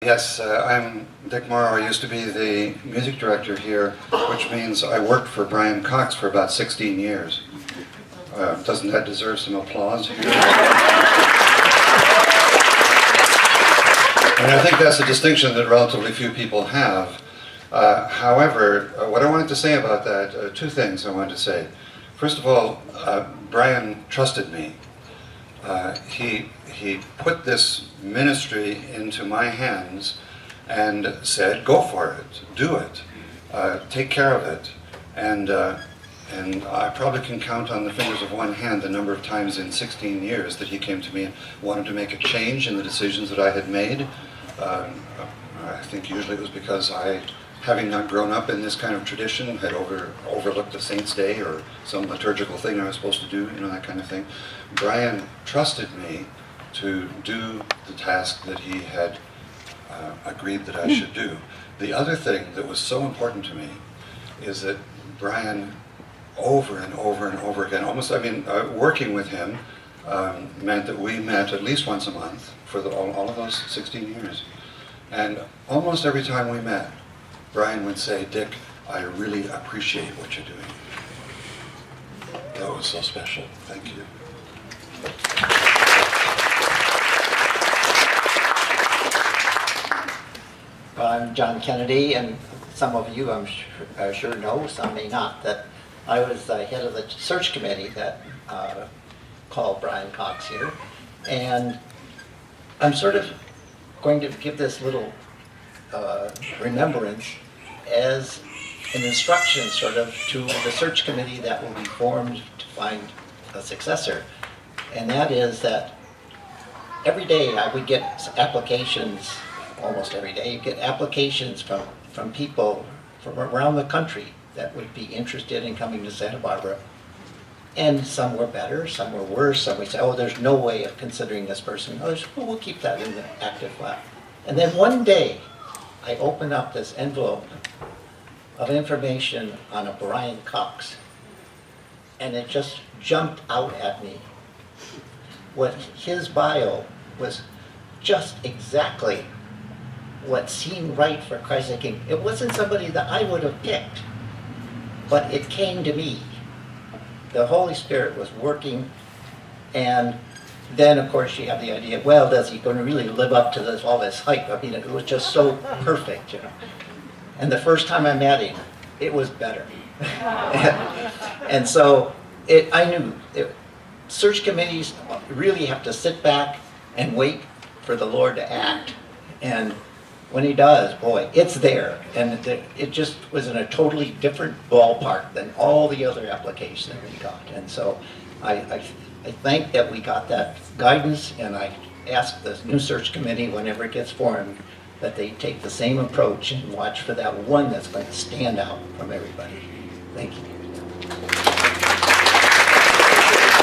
Yes, I'm Dick Morrow. I used to be the music director here, which means I worked for Brian Cox for about 16 years. Doesn't that deserve some applause here? And I think that's a distinction that relatively few people have. However, what I wanted to say about that, two things I wanted to say. First of all, Brian trusted me. He put this ministry into my hands and said, go for it, do it, take care of it. And I probably can count on the fingers of one hand the number of times in 16 years that he came to me and wanted to make a change in the decisions that I had made. I think usually it was because I, having not grown up in this kind of tradition, had overlooked a saint's day or some liturgical thing I was supposed to do, that kind of thing. Brian trusted me to do the task that he had agreed that I should do. The other thing that was so important to me is that Brian, over and over and over again, working with him meant that we met at least once a month for all of those 16 years. And almost every time we met, Brian would say, Dick, I really appreciate what you're doing. That was so special. Thank you. Well, I'm John Kennedy, and some of you I'm sure know, some may not, that I was the head of the search committee that called Brian Cox here. And I'm sort of going to give this little remembrance as an instruction sort of to the search committee that will be formed to find a successor. And that is that every day I would get applications, almost every day, you get applications from people from around the country that would be interested in coming to Santa Barbara. And some were better, some were worse, some would say, oh, there's no way of considering this person. Others, well, we'll keep that in the active file. And then one day, I opened up this envelope of information on a Brian Cox, and it just jumped out at me. What his bio was just exactly what seemed right for Christ the King. It wasn't somebody that I would have picked, but it came to me. The Holy Spirit was working, and then of course you have the idea, well, does he going to really live up to this, all this hype? I mean, it was just so perfect, And the first time I met him, it was better. And so I knew search committees really have to sit back and wait for the Lord to act. And when he does, boy, it's there. And it just was in a totally different ballpark than all the other applications that we got. And so I think that we got that guidance, and I ask the new search committee, whenever it gets formed, that they take the same approach and watch for that one that's going to stand out from everybody. Thank you.